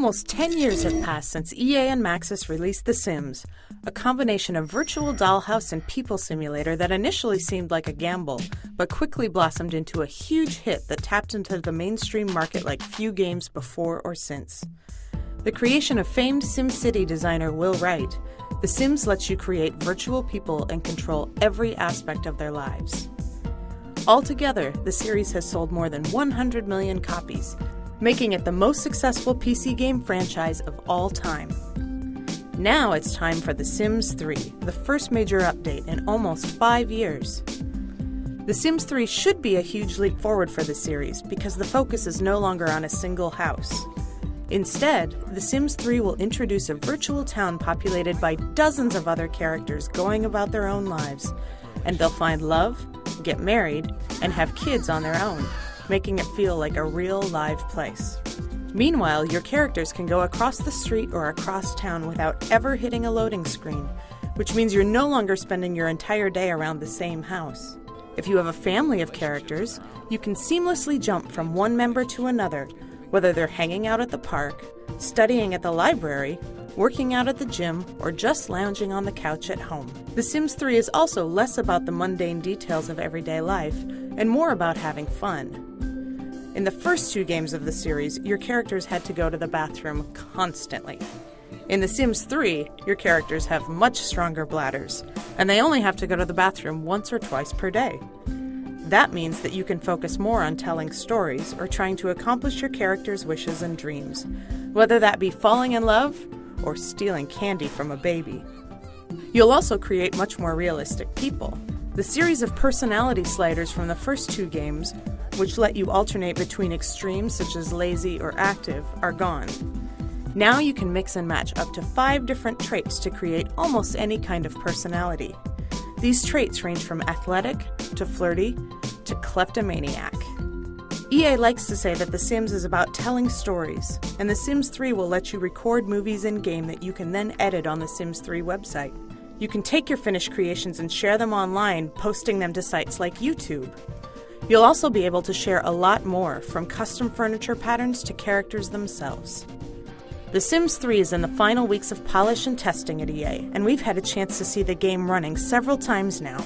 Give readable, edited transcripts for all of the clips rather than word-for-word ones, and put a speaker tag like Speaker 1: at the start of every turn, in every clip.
Speaker 1: Almost 10 years have passed since EA and Maxis released The Sims, a combination of virtual dollhouse and people simulator that initially seemed like a gamble, but quickly blossomed into a huge hit that tapped into the mainstream market like few games before or since. The creation of famed SimCity designer Will Wright, The Sims lets you create virtual people and control every aspect of their lives. Altogether, the series has sold more than 100 million copies, making it the most successful PC game franchise of all time. Now it's time for The Sims 3, the first major update in almost 5 years. The Sims 3 should be a huge leap forward for the series because the focus is no longer on a single house. Instead, The Sims 3 will introduce a virtual town populated by dozens of other characters going about their own lives, and they'll find love, get married, and have kids on their own, making it feel like a real live place. Meanwhile, your characters can go across the street or across town without ever hitting a loading screen, which means you're no longer spending your entire day around the same house. If you have a family of characters, you can seamlessly jump from one member to another, whether they're hanging out at the park, studying at the library, working out at the gym, or just lounging on the couch at home. The Sims 3 is also less about the mundane details of everyday life and more about having fun. In the first 2 games of the series, your characters had to go to the bathroom constantly. In The Sims 3, your characters have much stronger bladders, and they only have to go to the bathroom once or twice per day. That means that you can focus more on telling stories or trying to accomplish your characters' wishes and dreams, whether that be falling in love or stealing candy from a baby. You'll also create much more realistic people. The series of personality sliders from the first 2 games, which let you alternate between extremes such as lazy or active, are gone. Now you can mix and match up to 5 different traits to create almost any kind of personality. These traits range from athletic to flirty to kleptomaniac. EA likes to say that The Sims is about telling stories, and The Sims 3 will let you record movies in-game that you can then edit on the Sims 3 website. You can take your finished creations and share them online, posting them to sites like YouTube. You'll also be able to share a lot more, from custom furniture patterns to characters themselves. The Sims 3 is in the final weeks of polish and testing at EA, and we've had a chance to see the game running several times now.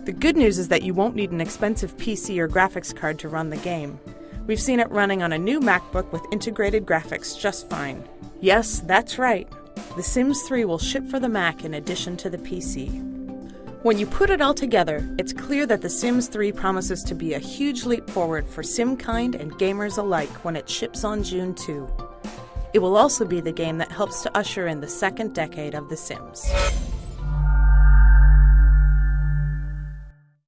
Speaker 1: The good news is that you won't need an expensive PC or graphics card to run the game. We've seen it running on a new MacBook with integrated graphics just fine. Yes, that's right. The Sims 3 will ship for the Mac in addition to the PC. When you put it all together, it's clear that The Sims 3 promises to be a huge leap forward for SimKind and gamers alike when it ships on June 2. It will also be the game that helps to usher in the second decade of The Sims.